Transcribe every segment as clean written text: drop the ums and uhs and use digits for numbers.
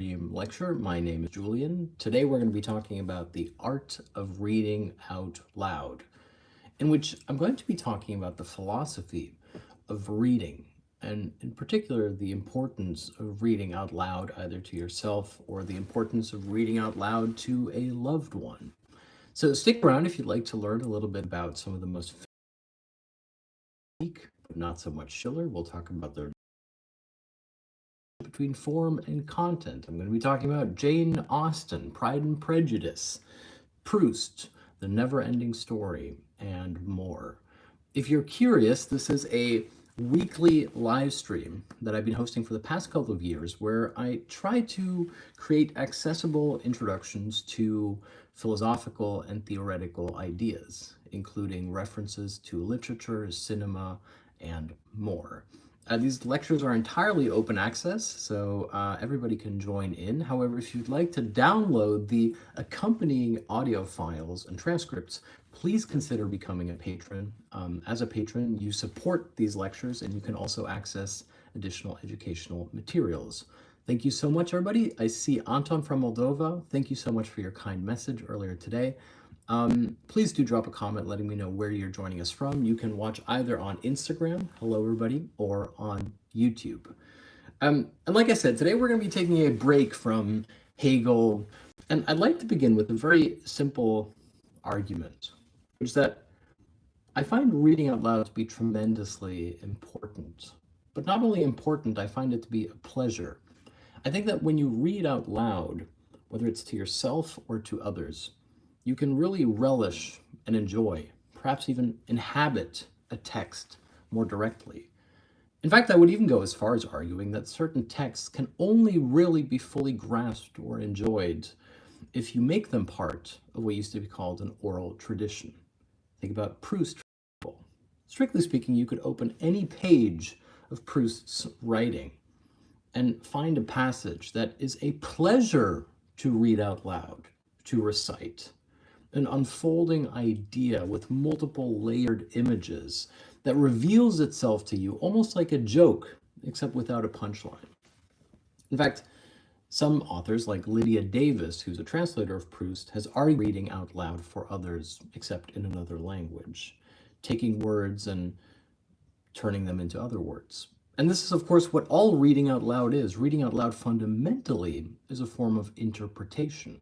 lecture. My name is Julian. Today we're going to be talking about the art of reading out loud, in which I'm going to be talking about the philosophy of reading, and in particular, the importance of reading out loud either to yourself or the importance of reading out loud to a loved one. So stick around if you'd like to learn a little bit about some of the most unique, but not so much Schiller. We'll talk about the between form and content. I'm going to be talking about Jane Austen, Pride and Prejudice, Proust, The Neverending Story, and more. If you're curious, this is a weekly live stream that I've been hosting for the past couple of years where I try to create accessible introductions to philosophical and theoretical ideas, including references to literature, cinema, and more. These lectures are entirely open access, so everybody can join in. However, if you'd like to download the accompanying audio files and transcripts, please consider becoming a patron. As a patron, you support these lectures and you can also access additional educational materials. Thank you so much, everybody. I see Anton from Moldova. Thank you so much for your kind message earlier today. Please do drop a comment letting me know where you're joining us from. You can watch either on Instagram, hello everybody, or on YouTube. And like I said, today we're going to be taking a break from Hegel, and I'd like to begin with a very simple argument, which is that I find reading out loud to be tremendously important. But not only important, I find it to be a pleasure. I think that when you read out loud, whether it's to yourself or to others, you can really relish and enjoy, perhaps even inhabit a text more directly. In fact, I would even go as far as arguing that certain texts can only really be fully grasped or enjoyed if you make them part of what used to be called an oral tradition. Think about Proust, for example. Strictly speaking, you could open any page of Proust's writing and find a passage that is a pleasure to read out loud, to recite. An unfolding idea with multiple layered images that reveals itself to you almost like a joke, except without a punchline. In fact, some authors, like Lydia Davis, who's a translator of Proust, has argued reading out loud for others, except in another language, taking words and turning them into other words. And this is, of course, what all reading out loud is. Reading out loud fundamentally is a form of interpretation.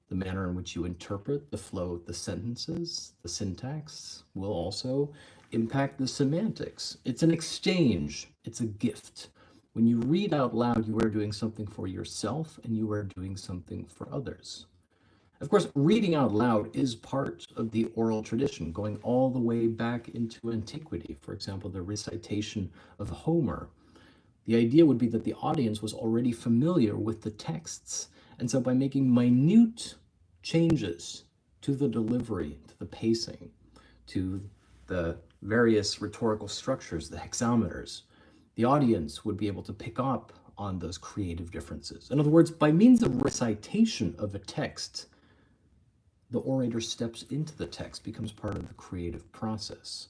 The manner in which you interpret the flow of the sentences, the syntax, will also impact the semantics. It's an exchange. It's a gift. When you read out loud, you are doing something for yourself and you are doing something for others. Of course, reading out loud is part of the oral tradition, going all the way back into antiquity. For example, the recitation of Homer. The idea would be that the audience was already familiar with the texts, and so by making minute changes to the delivery, to the pacing, to the various rhetorical structures, the hexameters, the audience would be able to pick up on those creative differences. In other words, by means of recitation of a text, the orator steps into the text, becomes part of the creative process.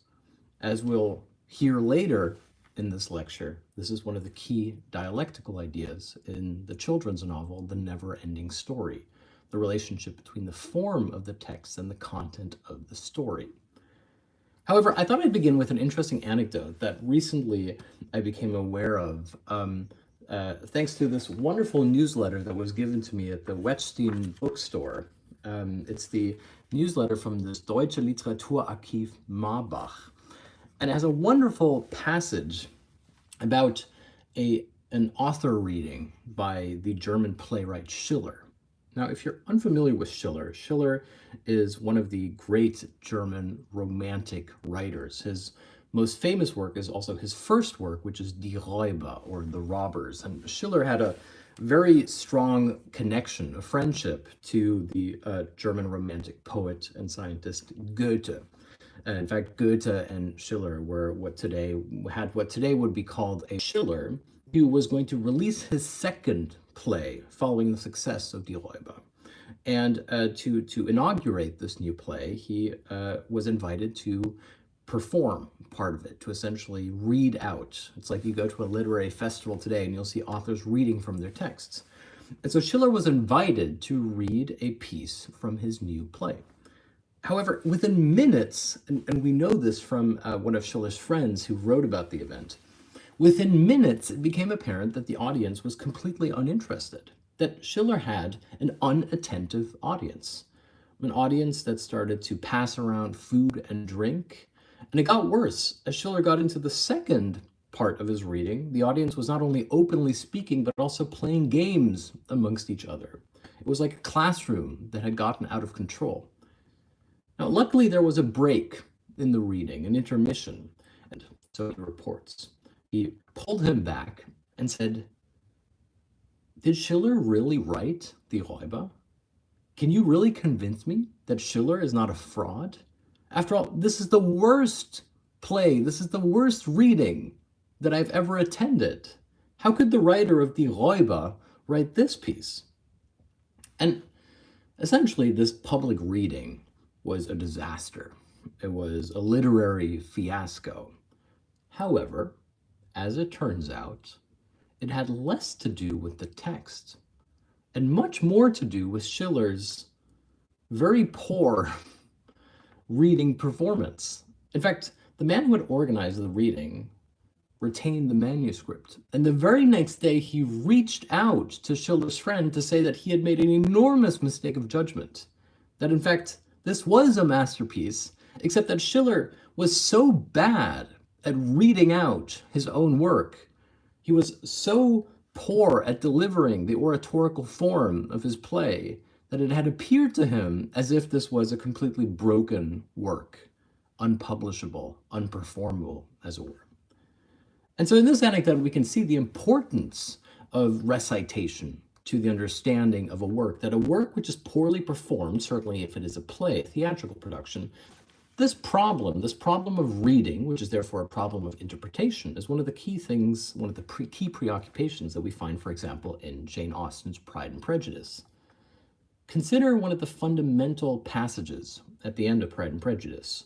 As we'll hear later in this lecture, this is one of the key dialectical ideas in the children's novel, The Neverending Story, the relationship between the form of the text and the content of the story. However, I thought I'd begin with an interesting anecdote that recently I became aware of thanks to this wonderful newsletter that was given to me at the Wettstein bookstore. It's the newsletter from this Deutsche Literaturarchiv Marbach. And it has a wonderful passage about an author reading by the German playwright Schiller. Now, if you're unfamiliar with Schiller, Schiller is one of the great German romantic writers. His most famous work is also his first work, which is Die Räuber, or The Robbers. And Schiller had a very strong connection, a friendship to the German romantic poet and scientist Goethe. And in fact, Goethe and Schiller were what today would be called a Schiller, who was going to release his second play following the success of Die Räuber. And to inaugurate this new play, he was invited to perform part of it, to essentially read out. It's like you go to a literary festival today and you'll see authors reading from their texts. And so Schiller was invited to read a piece from his new play. However, within minutes, and we know this from one of Schiller's friends who wrote about the event, within minutes it became apparent that the audience was completely uninterested, that Schiller had an unattentive audience, an audience that started to pass around food and drink. And it got worse. As Schiller got into the second part of his reading, the audience was not only openly speaking, but also playing games amongst each other. It was like a classroom that had gotten out of control. Now, luckily, there was a break in the reading, an intermission, and so he reports. He pulled him back and said, "Did Schiller really write the Räuber? Can you really convince me that Schiller is not a fraud? After all, this is the worst play, this is the worst reading that I've ever attended. How could the writer of the Räuber write this piece?" And essentially, this public reading was a disaster. It was a literary fiasco. However, as it turns out, it had less to do with the text and much more to do with Schiller's very poor reading performance. In fact, the man who had organized the reading retained the manuscript, and the very next day he reached out to Schiller's friend to say that he had made an enormous mistake of judgment, that in fact this was a masterpiece, except that Schiller was so bad at reading out his own work, he was so poor at delivering the oratorical form of his play, that it had appeared to him as if this was a completely broken work, unpublishable, unperformable, as it were. And so in this anecdote, we can see the importance of recitation to the understanding of a work, that a work which is poorly performed, certainly if it is a play, a theatrical production, this problem of reading, which is therefore a problem of interpretation, is one of the key things, one of the key preoccupations that we find, for example, in Jane Austen's Pride and Prejudice. Consider one of the fundamental passages at the end of Pride and Prejudice,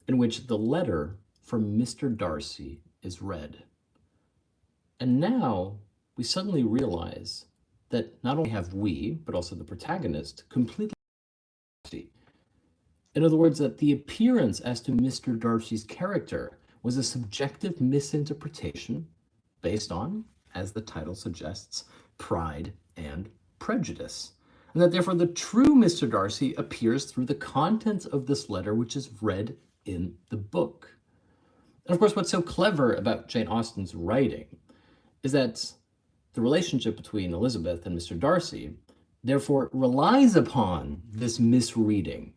in which the letter from Mr. Darcy is read. And now we suddenly realize that not only have we, but also the protagonist, completely. In other words, that the appearance as to Mr. Darcy's character was a subjective misinterpretation based on, as the title suggests, Pride and Prejudice. And that therefore the true Mr. Darcy appears through the contents of this letter, which is read in the book. And of course, what's so clever about Jane Austen's writing is that the relationship between Elizabeth and Mr. Darcy therefore relies upon this misreading,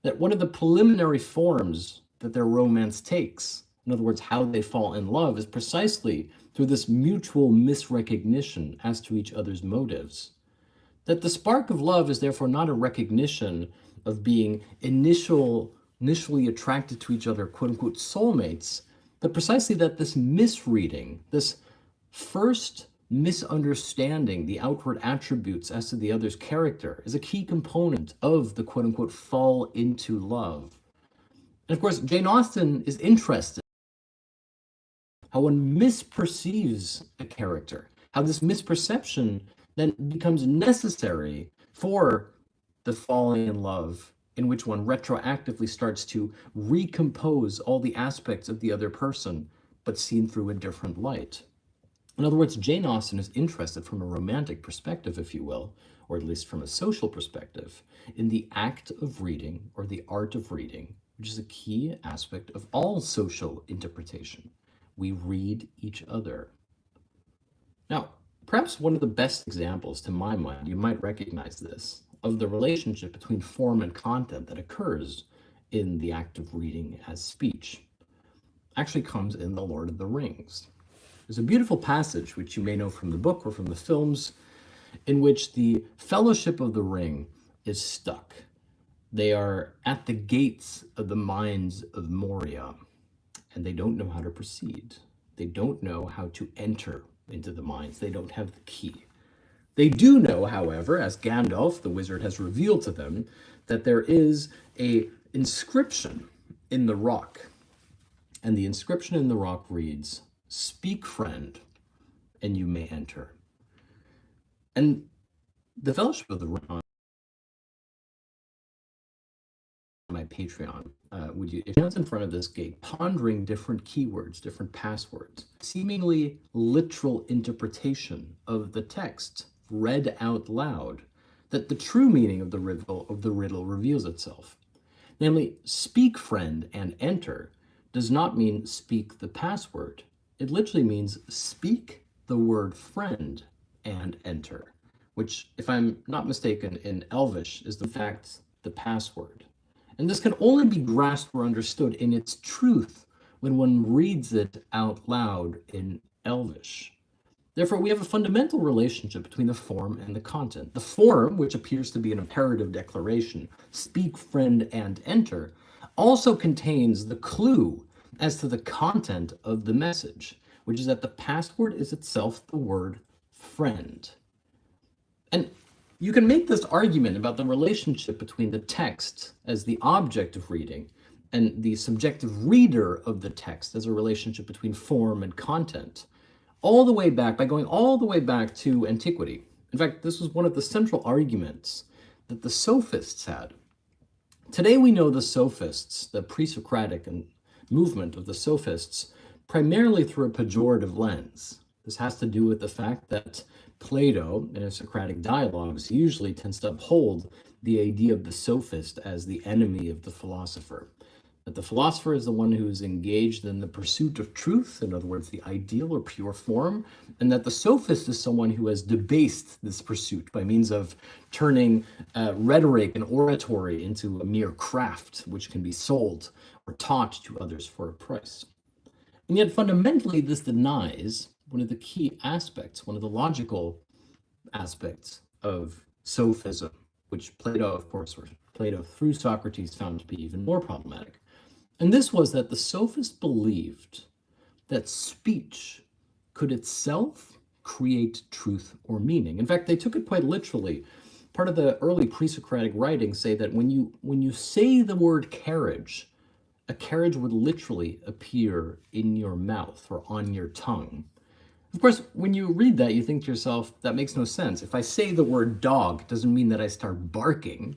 that one of the preliminary forms that their romance takes, in other words, how they fall in love, is precisely through this mutual misrecognition as to each other's motives. That the spark of love is therefore not a recognition of being initially attracted to each other, quote unquote, soulmates, but precisely that this misreading, this first misunderstanding the outward attributes as to the other's character, is a key component of the quote unquote fall into love. And of course, Jane Austen is interested in how one misperceives a character, how this misperception then becomes necessary for the falling in love, in which one retroactively starts to recompose all the aspects of the other person, but seen through a different light. In other words, Jane Austen is interested from a romantic perspective, if you will, or at least from a social perspective, in the act of reading, or the art of reading, which is a key aspect of all social interpretation. We read each other. Now, perhaps one of the best examples, to my mind, you might recognize this, of the relationship between form and content that occurs in the act of reading as speech, actually comes in The Lord of the Rings. There's a beautiful passage, which you may know from the book or from the films, in which the Fellowship of the Ring is stuck. They are at the gates of the mines of Moria, and they don't know how to proceed. They don't know how to enter into the mines. They don't have the key. They do know, however, as Gandalf, the wizard, has revealed to them, that there is an inscription in the rock. And the inscription in the rock reads, "Speak, friend, and you may enter." And the Fellowship of the Ring on my Patreon, would you, if you're in front of this gate, pondering different keywords, different passwords, seemingly literal interpretation of the text read out loud, that the true meaning of the riddle reveals itself. Namely, speak friend and enter does not mean speak the password. It literally means speak the word friend and enter, which, if I'm not mistaken, in Elvish is in fact the password. And this can only be grasped or understood in its truth when one reads it out loud in Elvish. Therefore, we have a fundamental relationship between the form and the content. The form, which appears to be an imperative declaration, speak, friend, and enter, also contains the clue as to the content of the message, which is that the password is itself the word friend. And you can make this argument about the relationship between the text as the object of reading and the subjective reader of the text as a relationship between form and content, all the way back, by going all the way back to antiquity. In fact, this was one of the central arguments that the sophists had. Today we know the sophists, the pre-Socratic and movement of the sophists, primarily through a pejorative lens. This has to do with the fact that Plato, in his Socratic dialogues, usually tends to uphold the idea of the sophist as the enemy of the philosopher. That the philosopher is the one who is engaged in the pursuit of truth, in other words, the ideal or pure form, and that the sophist is someone who has debased this pursuit by means of turning rhetoric and oratory into a mere craft which can be sold or taught to others for a price. And yet, fundamentally, this denies one of the key aspects, one of the logical aspects of sophism, which Plato, of course, or Plato through Socrates found to be even more problematic. And this was that the sophists believed that speech could itself create truth or meaning. In fact, they took it quite literally. Part of the early pre-Socratic writings say that when you say the word carriage, a carriage would literally appear in your mouth or on your tongue. Of course, when you read that, you think to yourself, that makes no sense. If I say the word dog, it doesn't mean that I start barking.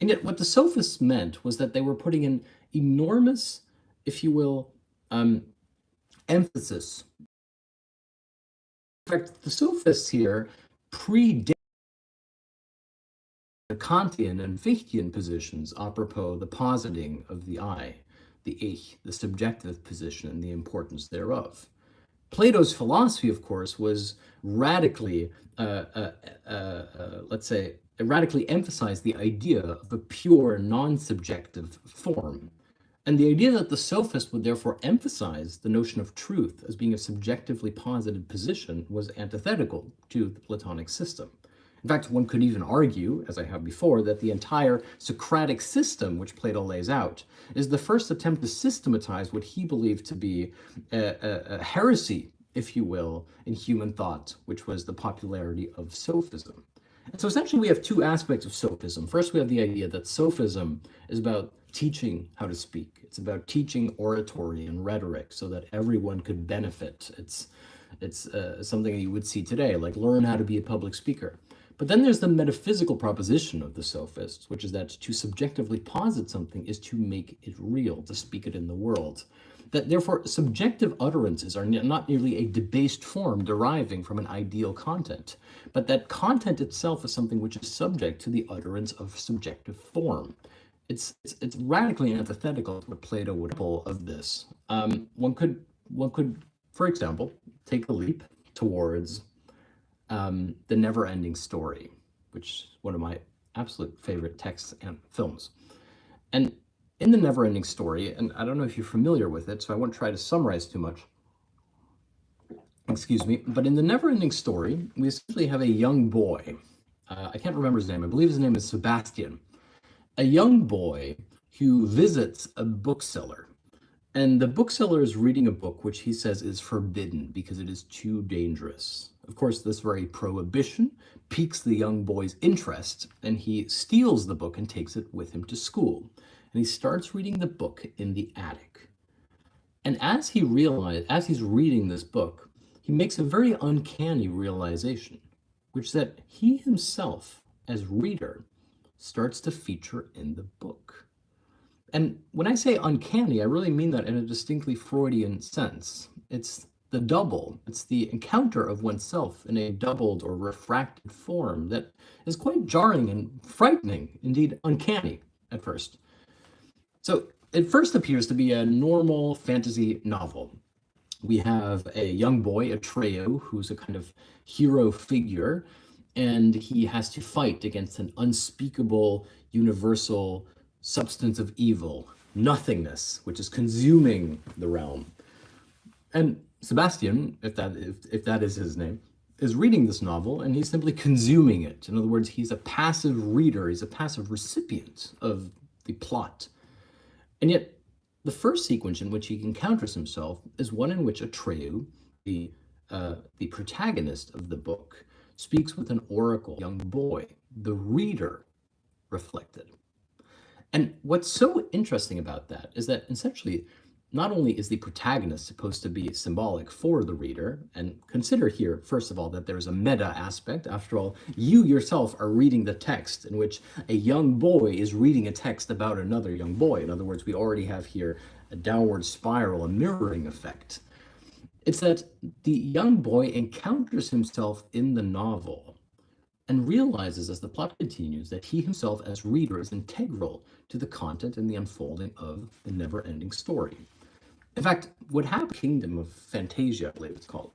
And yet what the sophists meant was that they were putting an enormous, if you will, emphasis. In fact, the sophists here predate the Kantian and Fichtian positions apropos the positing of the I, the Ich, the subjective position and the importance thereof. Plato's philosophy, of course, was radically, let's say, it radically emphasized the idea of a pure, non-subjective form. And the idea that the sophist would therefore emphasize the notion of truth as being a subjectively posited position was antithetical to the Platonic system. In fact, one could even argue, as I have before, that the entire Socratic system which Plato lays out is the first attempt to systematize what he believed to be a heresy, if you will, in human thought, which was the popularity of sophism. And so essentially we have two aspects of sophism. First, we have the idea that sophism is about teaching how to speak. It's about teaching oratory and rhetoric so that everyone could benefit. It's something you would see today, like learn how to be a public speaker. But then there's the metaphysical proposition of the sophists, which is that to subjectively posit something is to make it real, to speak it in the world. That therefore subjective utterances are not merely a debased form deriving from an ideal content, but that content itself is something which is subject to the utterance of subjective form. It's radically antithetical to what Plato would pull of this. One could, for example, take a leap towards the Neverending Story, which is one of my absolute favorite texts and films. And in the Neverending Story, and I don't know if you're familiar with it, so I won't try to summarize too much, excuse me, but in the Neverending Story, we essentially have a young boy. I can't remember his name. I believe his name is Sebastian. A young boy who visits a bookseller. And the bookseller is reading a book which he says is forbidden because it is too dangerous. Of course, this very prohibition piques the young boy's interest, and he steals the book and takes it with him to school. And he starts reading the book in the attic. And as he's reading this book, he makes a very uncanny realization, which is that he himself, as reader, starts to feature in the book. And when I say uncanny, I really mean that in a distinctly Freudian sense. It's the double, it's the encounter of oneself in a doubled or refracted form that is quite jarring and frightening, indeed uncanny at first. So it first appears to be a normal fantasy novel. We have a young boy, Atreyu, who's a kind of hero figure, and he has to fight against an unspeakable, universal substance of evil, nothingness, which is consuming the realm. And Sebastian, if that is his name, is reading this novel, and he's simply consuming it. In other words, he's a passive reader, he's a passive recipient of the plot. And yet, the first sequence in which he encounters himself is one in which Atreyu, the protagonist of the book, speaks with an oracle young boy, the reader reflected. And what's so interesting about that is that essentially, not only is the protagonist supposed to be symbolic for the reader, and consider here, first of all, that there's a meta aspect. After all, you yourself are reading the text in which a young boy is reading a text about another young boy. In other words, we already have here a downward spiral, a mirroring effect. It's that the young boy encounters himself in the novel and realizes as the plot continues that he himself as reader is integral to the content and the unfolding of the never-ending story. In fact, what happened, Kingdom of Fantasia, I believe it's called.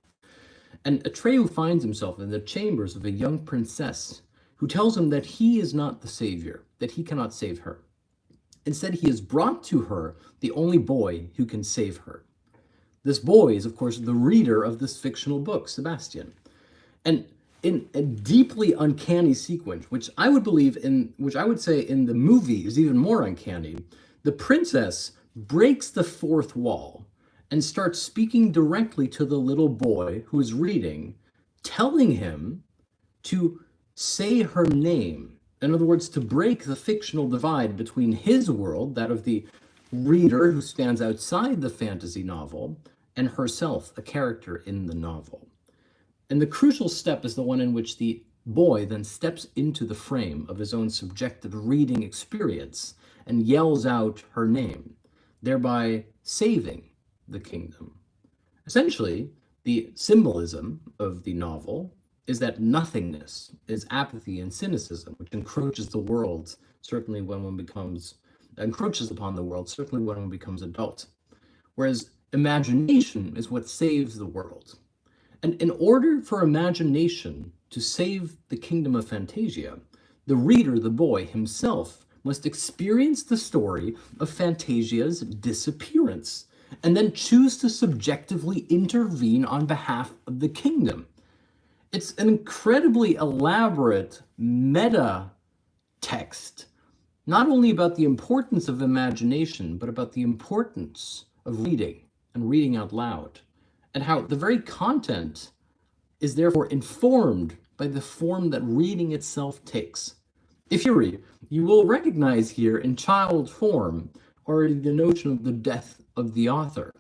And Atreyu finds himself in the chambers of a young princess who tells him that he is not the savior, that he cannot save her. Instead, he has brought to her the only boy who can save her. This boy is, of course, the reader of this fictional book, Sebastian. And in a deeply uncanny sequence, which I would say in the movie is even more uncanny, the princess breaks the fourth wall and starts speaking directly to the little boy who is reading, telling him to say her name. In other words, to break the fictional divide between his world, that of the reader who stands outside the fantasy novel, and herself, a character in the novel. And the crucial step is the one in which the boy then steps into the frame of his own subjective reading experience and yells out her name, thereby saving the kingdom. Essentially, the symbolism of the novel is that nothingness is apathy and cynicism, which encroaches the world, certainly when one encroaches upon the world, certainly when one becomes adult. Whereas imagination is what saves the world. And in order for imagination to save the kingdom of Fantasia, the reader, the boy himself, must experience the story of Fantasia's disappearance and then choose to subjectively intervene on behalf of the kingdom. It's an incredibly elaborate meta text, not only about the importance of imagination, but about the importance of reading and reading out loud, and how the very content is therefore informed by the form that reading itself takes. If you read, you will recognize here in child form already the notion of the death of the author.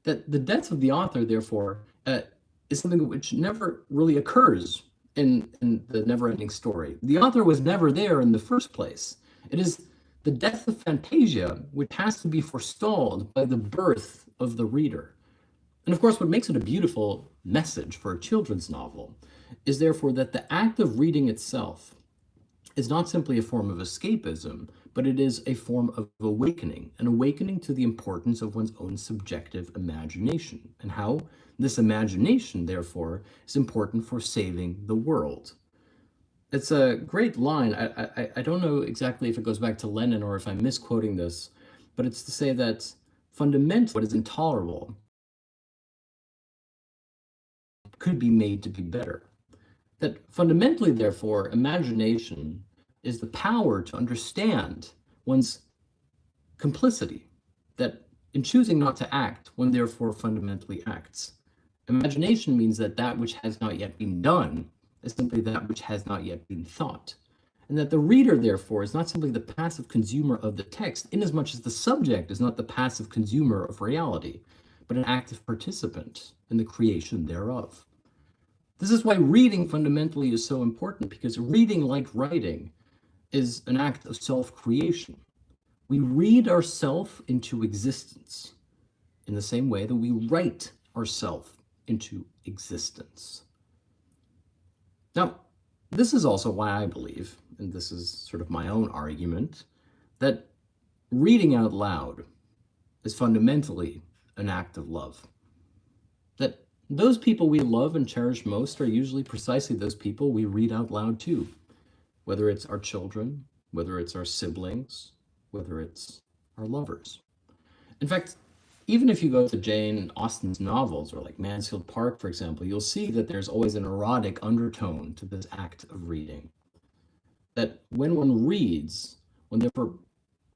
That the death of the author, therefore, is something which never really occurs in the Neverending Story. The author was never there in the first place. It is the death of Fantasia which has to be forestalled by the birth of the reader. And of course, what makes it a beautiful message for a children's novel is therefore that the act of reading itself is not simply a form of escapism, but it is a form of awakening, an awakening to the importance of one's own subjective imagination, and how this imagination, therefore, is important for saving the world. It's a great line. I don't know exactly if it goes back to Lenin or if I'm misquoting this, but it's to say that fundamentally what is intolerable could be made to be better. That fundamentally, therefore, imagination is the power to understand one's complicity, that in choosing not to act, one therefore fundamentally acts. Imagination means that that which has not yet been done is simply that which has not yet been thought. And that the reader, therefore, is not simply the passive consumer of the text, inasmuch as the subject is not the passive consumer of reality, but an active participant in the creation thereof. This is why reading fundamentally is so important, because reading, like writing, is an act of self-creation. We read ourselves into existence in the same way that we write ourselves into existence. Now, this is also why I believe, and this is sort of my own argument, that reading out loud is fundamentally an act of love. That those people we love and cherish most are usually precisely those people we read out loud to, whether it's our children, whether it's our siblings, whether it's our lovers. In fact, even if you go to Jane Austen's novels, or like Mansfield Park, for example, you'll see that there's always an erotic undertone to this act of reading. That when one reads, one therefore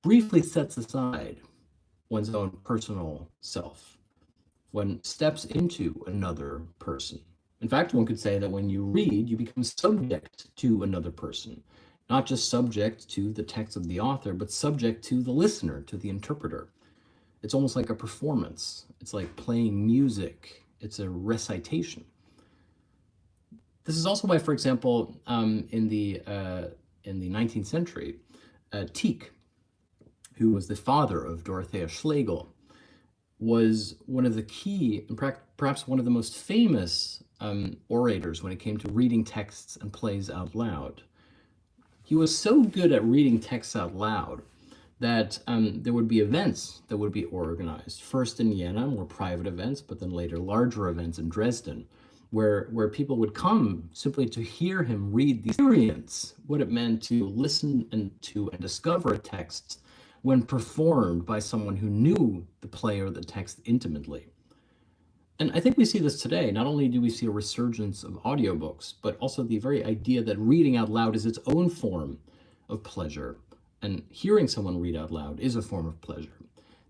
briefly sets aside one's own personal self, one steps into another person. In fact, one could say that when you read, you become subject to another person, not just subject to the text of the author, but subject to the listener, to the interpreter. It's almost like a performance. It's like playing music. It's a recitation. This is also why, for example, in the 19th century, Tieck, who was the father of Dorothea Schlegel, was one of the key, and perhaps one of the most famous orators when it came to reading texts and plays out loud. He was so good at reading texts out loud that there would be events that would be organized, first in Vienna, more private events, but then later larger events in Dresden, where people would come simply to hear him read the experience, what it meant to listen and discover a text when performed by someone who knew the play or the text intimately. And I think we see this today. Not only do we see a resurgence of audiobooks, but also the very idea that reading out loud is its own form of pleasure. And hearing someone read out loud is a form of pleasure.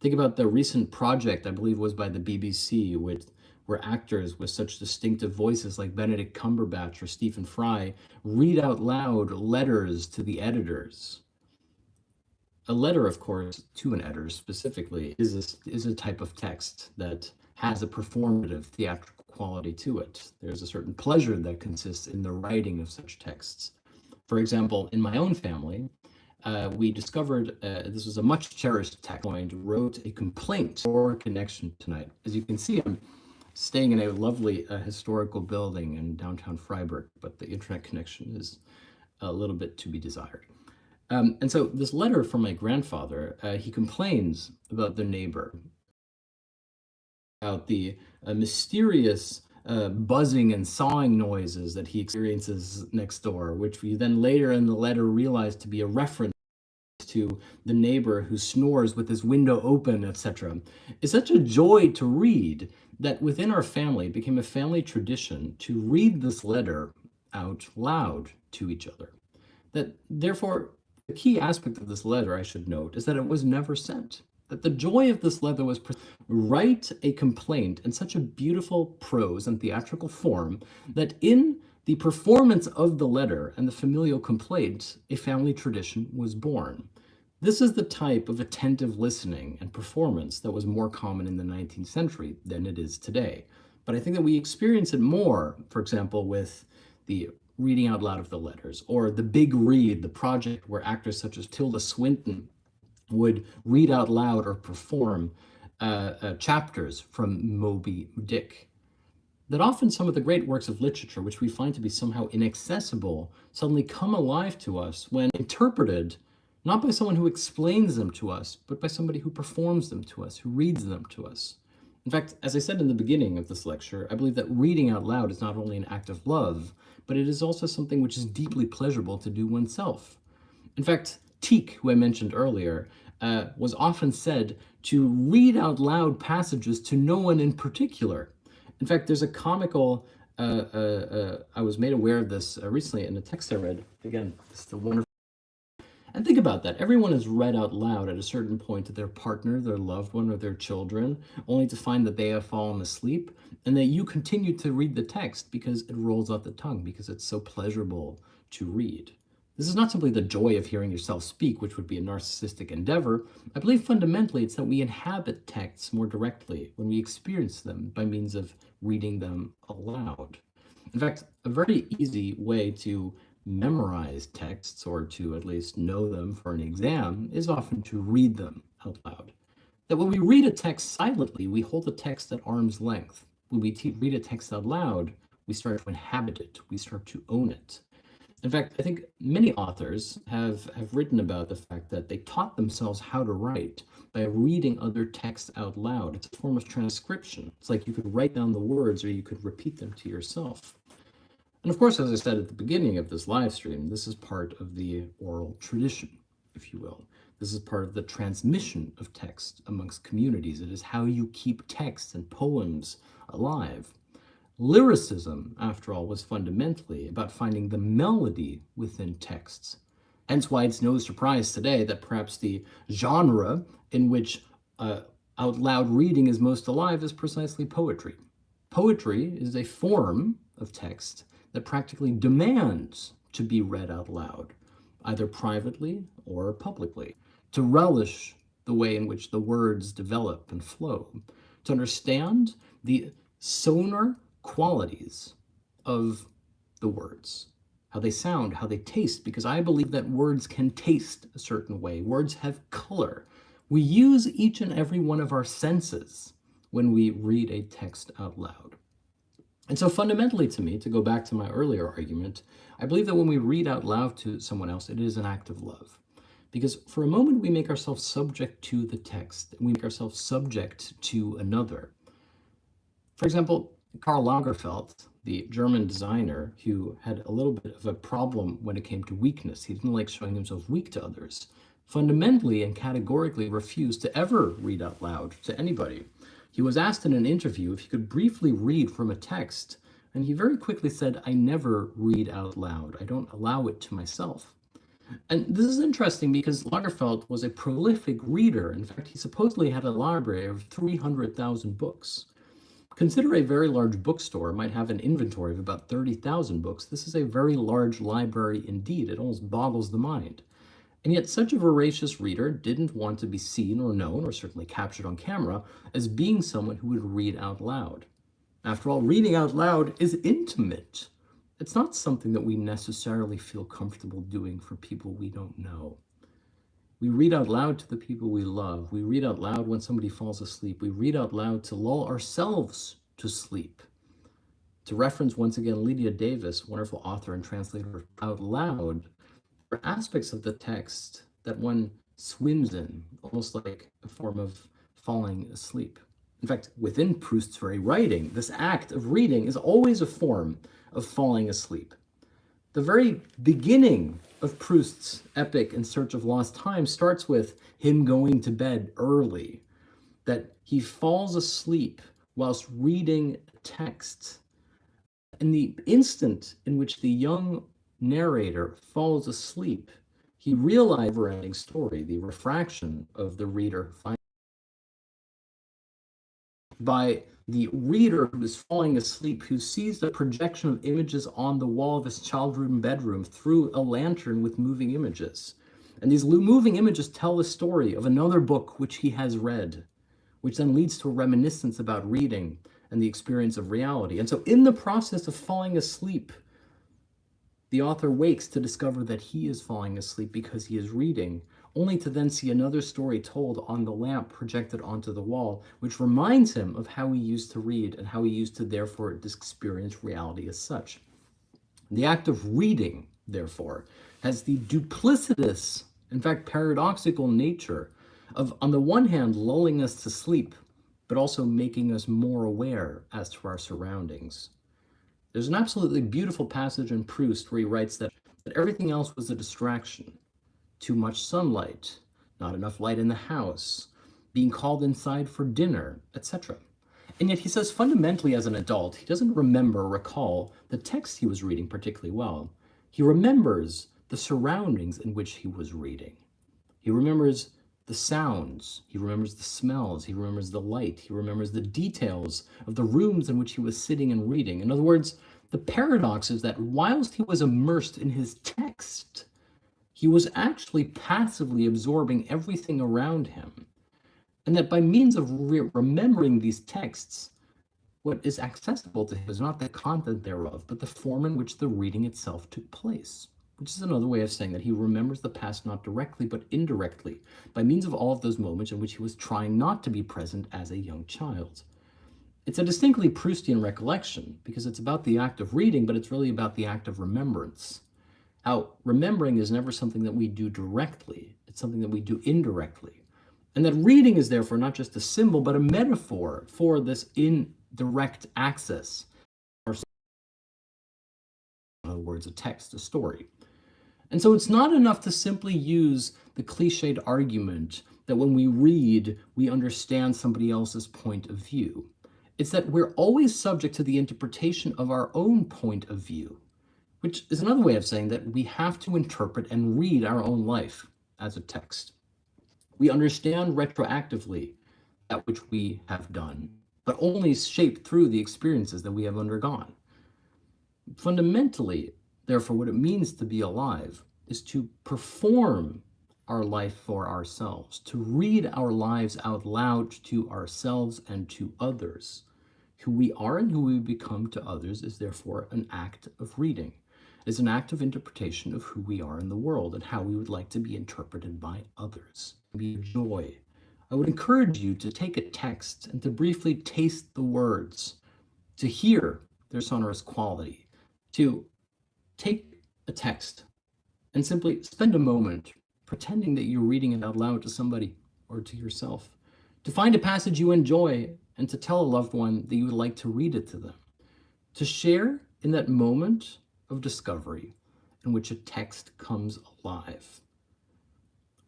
Think about the recent project, I believe was by the BBC, where actors with such distinctive voices like Benedict Cumberbatch or Stephen Fry read out loud letters to the editors. A letter, of course, to an editor specifically, is a type of text that has a performative theatrical quality to it. There's a certain pleasure that consists in the writing of such texts. For example, in my own family, we discovered, this was a much cherished text, wrote a complaint for connection tonight. As you can see, I'm staying in a lovely historical building in downtown Freiburg, but the internet connection is a little bit to be desired. And so this letter from my grandfather, he complains about the neighbor, about the mysterious buzzing and sawing noises that he experiences next door, which we then later in the letter realize to be a reference to the neighbor who snores with his window open, etc. It's such a joy to read that within our family it became a family tradition to read this letter out loud to each other. That therefore, the key aspect of this letter, I should note, is that it was never sent. That the joy of this letter was write a complaint in such a beautiful prose and theatrical form that in the performance of the letter and the familial complaint, a family tradition was born. This is the type of attentive listening and performance that was more common in the 19th century than it is today. But I think that we experience it more, for example, with the reading out loud of the letters, or the big read, the project where actors such as Tilda Swinton would read out loud or perform chapters from Moby Dick. That often some of the great works of literature, which we find to be somehow inaccessible, suddenly come alive to us when interpreted, not by someone who explains them to us, but by somebody who performs them to us, who reads them to us. In fact, as I said in the beginning of this lecture, I believe that reading out loud is not only an act of love, but it is also something which is deeply pleasurable to do oneself. In fact, Tieck, who I mentioned earlier, was often said to read out loud passages to no one in particular. In fact, there's a comical, I was made aware of this recently in a text I read. Again, this is the wonderful. And think about that. Everyone has read out loud at a certain point to their partner, their loved one, or their children, only to find that they have fallen asleep, and that you continue to read the text because it rolls off the tongue, because it's so pleasurable to read. This is not simply the joy of hearing yourself speak, which would be a narcissistic endeavor. I believe fundamentally it's that we inhabit texts more directly when we experience them by means of reading them aloud. In fact, a very easy way to memorize texts, or to at least know them for an exam, is often to read them out loud. That when we read a text silently, we hold the text at arm's length. When we read a text out loud, we start to inhabit it, we start to own it. In fact, I think many authors have written about the fact that they taught themselves how to write by reading other texts out loud. It's a form of transcription. It's like you could write down the words or you could repeat them to yourself. And of course, as I said at the beginning of this live stream, this is part of the oral tradition, if you will. This is part of the transmission of text amongst communities. It is how you keep texts and poems alive. Lyricism, after all, was fundamentally about finding the melody within texts. Hence why it's no surprise today that perhaps the genre in which out loud reading is most alive is precisely poetry. Poetry is a form of text that practically demands to be read out loud, either privately or publicly, to relish the way in which the words develop and flow, to understand the sonar qualities of the words, how they sound, how they taste, because I believe that words can taste a certain way. Words have color. We use each and every one of our senses when we read a text out loud. And so fundamentally to me, to go back to my earlier argument, I believe that when we read out loud to someone else, it is an act of love. Because for a moment we make ourselves subject to the text, and we make ourselves subject to another. For example, Karl Lagerfeld, the German designer who had a little bit of a problem when it came to weakness. He didn't like showing himself weak to others. Fundamentally and categorically refused to ever read out loud to anybody. He was asked in an interview if he could briefly read from a text, and he very quickly said, "I never read out loud. I don't allow it to myself." And this is interesting because Lagerfeld was a prolific reader. In fact, he supposedly had a library of 300,000 books. Consider a very large bookstore might have an inventory of about 30,000 books. This is a very large library indeed. It almost boggles the mind. And yet such a voracious reader didn't want to be seen or known, or certainly captured on camera, as being someone who would read out loud. After all, reading out loud is intimate. It's not something that we necessarily feel comfortable doing for people we don't know. We read out loud to the people we love. We read out loud when somebody falls asleep. We read out loud to lull ourselves to sleep. To reference once again Lydia Davis, wonderful author and translator, out loud are aspects of the text that one swims in, almost like a form of falling asleep. In fact, within Proust's very writing, this act of reading is always a form of falling asleep. The very beginning of Proust's epic In Search of Lost Time starts with him going to bed early, that he falls asleep whilst reading a text. In the instant in which the young narrator falls asleep, he realizes the Neverending Story, the refraction of the reader by the reader who is falling asleep, who sees the projection of images on the wall of his childhood bedroom through a lantern with moving images. And these moving images tell the story of another book which he has read, which then leads to a reminiscence about reading and the experience of reality. And so in the process of falling asleep, the author wakes to discover that he is falling asleep because he is reading, only to then see another story told on the lamp projected onto the wall, which reminds him of how he used to read and how he used to therefore experience reality as such. The act of reading, therefore, has the duplicitous, in fact paradoxical nature of, on the one hand, lulling us to sleep, but also making us more aware as to our surroundings. There's an absolutely beautiful passage in Proust where he writes that everything else was a distraction. Too much sunlight, not enough light in the house, being called inside for dinner, etc. And yet he says fundamentally as an adult, he doesn't remember or recall the text he was reading particularly well. He remembers the surroundings in which he was reading. He remembers the sounds, he remembers the smells, he remembers the light, he remembers the details of the rooms in which he was sitting and reading. In other words, the paradox is that whilst he was immersed in his text, he was actually passively absorbing everything around him. And that by means of remembering these texts, what is accessible to him is not the content thereof, but the form in which the reading itself took place, which is another way of saying that he remembers the past not directly, but indirectly, by means of all of those moments in which he was trying not to be present as a young child. It's a distinctly Proustian recollection, because it's about the act of reading, but it's really about the act of remembrance. How remembering is never something that we do directly, it's something that we do indirectly. And that reading is therefore not just a symbol, but a metaphor for this indirect access, or in other words, a text, a story. And so it's not enough to simply use the cliched argument that when we read, we understand somebody else's point of view. It's that we're always subject to the interpretation of our own point of view, which is another way of saying that we have to interpret and read our own life as a text. We understand retroactively that which we have done, but only shaped through the experiences that we have undergone. Fundamentally, therefore, what it means to be alive is to perform our life for ourselves, to read our lives out loud to ourselves and to others. Who we are and who we become to others is therefore an act of reading. It is an act of interpretation of who we are in the world and how we would like to be interpreted by others. Be joy. I would encourage you to take a text and to briefly taste the words, to hear their sonorous quality, to take a text and simply spend a moment pretending that you're reading it out loud to somebody or to yourself, to find a passage you enjoy and to tell a loved one that you would like to read it to them, to share in that moment of discovery in which a text comes alive.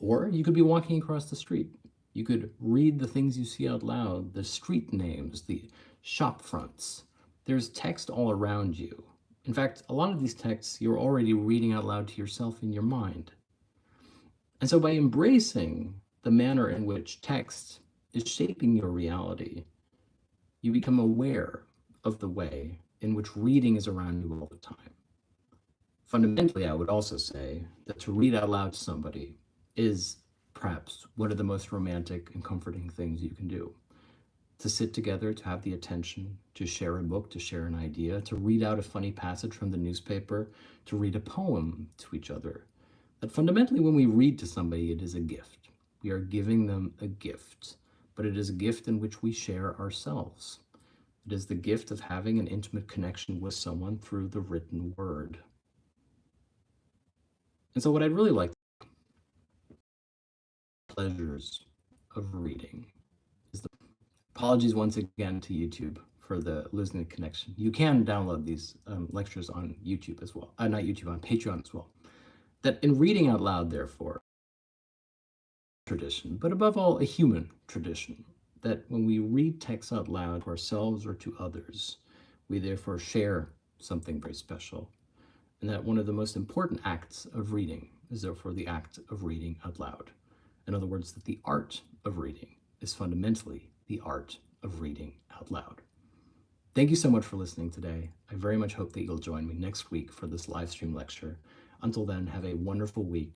Or you could be walking across the street. You could read the things you see out loud, the street names, the shop fronts. There's text all around you. In fact, a lot of these texts you're already reading out loud to yourself in your mind. And so by embracing the manner in which text is shaping your reality, you become aware of the way in which reading is around you all the time. Fundamentally, I would also say that to read out loud to somebody is perhaps one of the most romantic and comforting things you can do. To sit together, to have the attention, to share a book, to share an idea, to read out a funny passage from the newspaper, to read a poem to each other. That fundamentally, when we read to somebody, it is a gift. We are giving them a gift, but it is a gift in which we share ourselves. It is the gift of having an intimate connection with someone through the written word. And so what I'd really like, pleasures of reading, is the apologies once again to YouTube for the losing the connection. You can download these lectures on YouTube as well, not YouTube, on Patreon as well. That in reading out loud, therefore, tradition, but above all, a human tradition, that when we read texts out loud to ourselves or to others, we therefore share something very special. And that one of the most important acts of reading is therefore the act of reading out loud. In other words, that the art of reading is fundamentally the art of reading out loud. Thank you so much for listening today. I very much hope that you'll join me next week for this live stream lecture. Until then, have a wonderful week